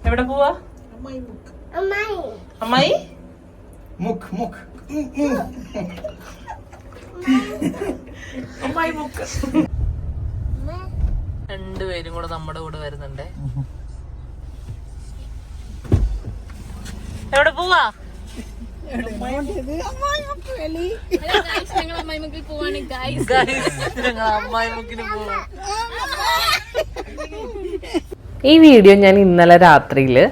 എവിടെ പോവാ? അമ്മായി രണ്ടുപേരും കൂടെ നമ്മുടെ കൂടെ വരുന്നുണ്ട്. എവിടെ പോവാ? ഈ വീഡിയോ ഞാൻ ഇന്നലെ രാത്രിയില്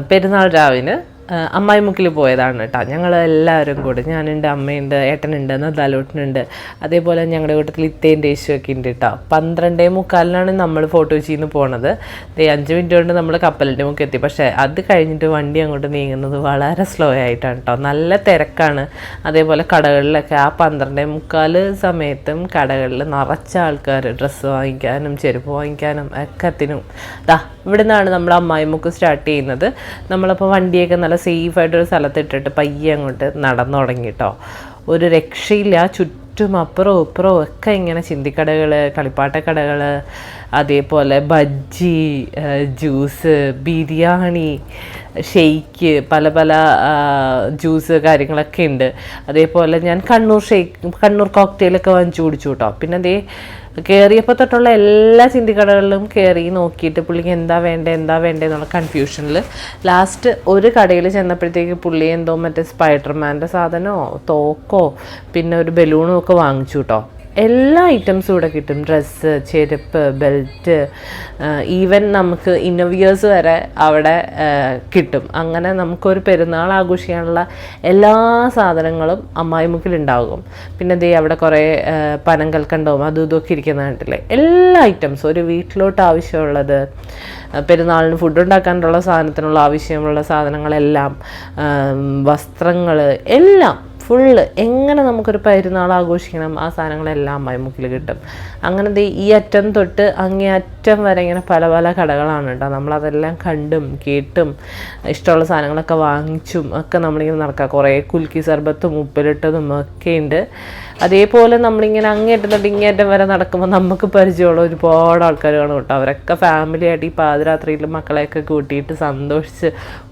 പെരുന്നാൾ രാവിന് അമ്മായിമുക്കിൽ പോയതാണ് കേട്ടോ. ഞങ്ങൾ എല്ലാവരും കൂടി, ഞാനുണ്ട്, അമ്മയുണ്ട്, ഏട്ടനുണ്ട്, നദാലോട്ടനുണ്ട്, അതേപോലെ ഞങ്ങളുടെ കൂട്ടത്തിൽ ഇത്തേൻ്റെ യേശുവൊക്കെ ഉണ്ട് കേട്ടോ. 12:45 നമ്മൾ ഫോട്ടോ വെച്ചിന്ന് പോണത്. 5 മിനിറ്റ് കൊണ്ട് നമ്മൾ കപ്പലിൻ്റെ മുക്ക് എത്തി. പക്ഷേ അത് കഴിഞ്ഞിട്ട് വണ്ടി അങ്ങോട്ട് നീങ്ങുന്നത് വളരെ സ്ലോ ആയിട്ടാണ് കേട്ടോ. നല്ല തിരക്കാണ്. അതേപോലെ കടകളിലൊക്കെ ആ 12:45 സമയത്തും കടകളിൽ നിറച്ച ആൾക്കാർ ഡ്രസ്സ് വാങ്ങിക്കാനും ചെരുപ്പ് വാങ്ങിക്കാനും ഒക്കത്തിനും. ഇവിടെ നിന്നാണ് നമ്മൾ അമ്മായിമുക്ക് സ്റ്റാർട്ട് ചെയ്യുന്നത്. നമ്മളപ്പോൾ വണ്ടിയൊക്കെ നല്ല സേഫായിട്ടൊരു സ്ഥലത്തിട്ടിട്ട് പയ്യെ അങ്ങോട്ട് നടന്നു തുടങ്ങി കേട്ടോ. ഒരു രക്ഷയില്ല. ചുറ്റും അപ്പുറവും ഇപ്പുറവും ഒക്കെ ഇങ്ങനെ ചിന്തിക്കടകൾ, കളിപ്പാട്ടക്കടകൾ, അതേപോലെ ബജ്ജി, ജ്യൂസ്, ബിരിയാണി, ഷെയ്ക്ക്, പല പല ജ്യൂസ് കാര്യങ്ങളൊക്കെ ഉണ്ട്. അതേപോലെ ഞാൻ കണ്ണൂർ കോക്ടെയിലൊക്കെ വാങ്ങിച്ചു കുടിച്ചു കേട്ടോ. പിന്നെ അതേ കയറിയപ്പോൾ തൊട്ടുള്ള എല്ലാ ചിന്തിക്കടകളിലും കയറി നോക്കിയിട്ട് പുള്ളിക്ക് എന്താ വേണ്ടേ എന്നുള്ള കൺഫ്യൂഷനിൽ ലാസ്റ്റ് ഒരു കടയിൽ ചെന്നപ്പോഴത്തേക്ക് പുള്ളി എന്തോ മറ്റേ സ്പൈഡർമാൻ്റെ സാധനമോ തോക്കോ പിന്നെ ഒരു ബലൂണും ഒക്കെ വാങ്ങിച്ചു കേട്ടോ. എല്ലാ ഐറ്റംസും ഇവിടെ കിട്ടും. ഡ്രസ്സ്, ചെരുപ്പ്, ബെൽറ്റ്, ഈവൻ നമുക്ക് ഇന്നോവിയേഴ്സ് വരെ അവിടെ കിട്ടും. അങ്ങനെ നമുക്കൊരു പെരുന്നാൾ ആഘോഷിക്കാനുള്ള എല്ലാ സാധനങ്ങളും അമ്മായിമുക്കിലുണ്ടാകും. പിന്നെ ദേ അവിടെ കുറേ പനം കൽക്കണ്ടവും അതും ഇതൊക്കെ ഇരിക്കുന്ന കണ്ടില്ലേ. എല്ലാ ഐറ്റംസും ഒരു വീട്ടിലോട്ട് ആവശ്യമുള്ളത്, പെരുന്നാളിന് ഫുഡ് ഉണ്ടാക്കാനുള്ള സാധനത്തിനുള്ള ആവശ്യമുള്ള സാധനങ്ങളെല്ലാം, വസ്ത്രങ്ങൾ എല്ലാം ഫുള്ള് എങ്ങനെ നമുക്കൊരു പെരുന്നാൾ ആഘോഷിക്കണം ആ സാധനങ്ങളെല്ലാം അമ്മായിമുക്കിൽ കിട്ടും. അങ്ങനെ ഈ അറ്റം തൊട്ട് അങ്ങേ അറ്റം വരെ ഇങ്ങനെ പല പല കടകളാണ് കേട്ടോ. നമ്മളതെല്ലാം കണ്ടും കേട്ടും ഇഷ്ടമുള്ള സാധനങ്ങളൊക്കെ വാങ്ങിച്ചും ഒക്കെ നമ്മളിങ്ങനെ നടക്കുക. കുറേ കുൽക്കി സർബത്തും ഉപ്പിലിട്ടതും ഒക്കെ ഉണ്ട്. അതേപോലെ നമ്മളിങ്ങനെ അങ്ങേറ്റം തൊട്ട് ഇങ്ങേറ്റം വരെ നടക്കുമ്പോൾ നമുക്ക് പരിചയമുള്ള ഒരുപാട് ആൾക്കാർ കാണും കേട്ടോ. അവരൊക്കെ ഫാമിലിയായിട്ട് ഈ പാതിരാത്രിയിൽ മക്കളെയൊക്കെ കൂട്ടിയിട്ട് സന്തോഷിച്ച്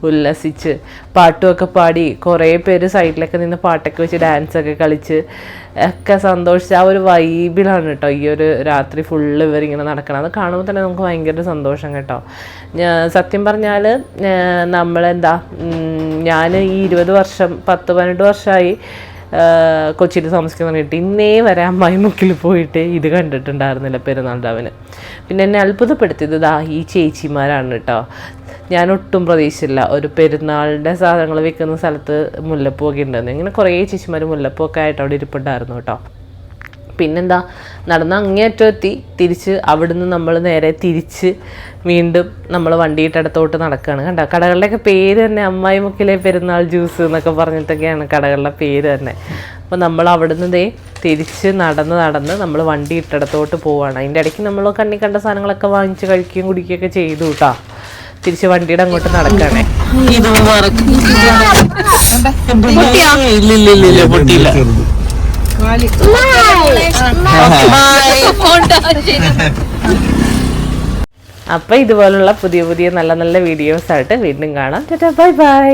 ഉല്ലസിച്ച് പാട്ടുമൊക്കെ പാടി കുറേ പേര് സൈഡിലൊക്കെ നിന്ന് പാട്ടൊക്കെ വെച്ച് ഡാൻസൊക്കെ കളിച്ച് ഒക്കെ സന്തോഷിച്ച് ആ ഒരു വൈബിലാണ് കേട്ടോ ഈ ഒരു രാത്രി ഫുള്ള് ഇവരിങ്ങനെ നടക്കണം. അത് കാണുമ്പോൾ തന്നെ നമുക്ക് ഭയങ്കര സന്തോഷം കേട്ടോ. സത്യം പറഞ്ഞാൽ നമ്മളെന്താ, ഞാൻ ഈ 20 വർഷം 10-12 വർഷമായി കൊച്ചിയിൽ താമസിക്കുന്ന പറഞ്ഞിട്ട് ഇന്നേ വരെ അമ്മായിമുക്കിൽ പോയിട്ട് ഇത് കണ്ടിട്ടുണ്ടായിരുന്നില്ല പെരുന്നാൾ രാവിന്. പിന്നെ എന്നെ അത്ഭുതപ്പെടുത്തിയത് ഈ ചേച്ചിമാരാണ് കേട്ടോ. ഞാനൊട്ടും പ്രതീക്ഷിച്ചില്ല ഒരു പെരുന്നാളിൻ്റെ സാധനങ്ങൾ വിൽക്കുന്ന സ്ഥലത്ത് മുല്ലപ്പൂവൊക്കെ ഉണ്ടെന്ന്. ഇങ്ങനെ കുറേ ചേച്ചിമാർ മുല്ലപ്പൂവൊക്കെ ആയിട്ട് അവിടെ ഇരിപ്പുണ്ടായിരുന്നു കേട്ടോ. പിന്നെന്താ, നടന്ന് അങ്ങേയറ്റം എത്തി. തിരിച്ച് അവിടുന്ന് നമ്മൾ നേരെ തിരിച്ച് വീണ്ടും നമ്മൾ വണ്ടിയിട്ടടുത്തോട്ട് നടക്കുകയാണ്. കണ്ടോ, കടകളുടെയൊക്കെ പേര് തന്നെ അമ്മായിമുക്കിലെ പെരുന്നാൾ ജ്യൂസ് എന്നൊക്കെ പറഞ്ഞിട്ടൊക്കെയാണ് കടകളുടെ പേര് തന്നെ. അപ്പോൾ നമ്മൾ അവിടുന്ന് തിരിച്ച് നടന്ന് നമ്മൾ വണ്ടി ഇട്ടടത്തോട്ട് പോവുകയാണ്. അതിൻ്റെ ഇടയ്ക്ക് നമ്മൾ കണ്ണി കണ്ട സാധനങ്ങളൊക്കെ വാങ്ങിച്ച് കഴിക്കുകയും കുടിക്കുകയൊക്കെ ചെയ്തു കേട്ടോ. തിരിച്ച് വണ്ടിയുടെ അങ്ങോട്ട് നടക്കുകയാണേ. അപ്പൊ ഇതുപോലുള്ള പുതിയ പുതിയ നല്ല നല്ല വീഡിയോസ് ആയിട്ട് വീണ്ടും കാണാം. Bye bye.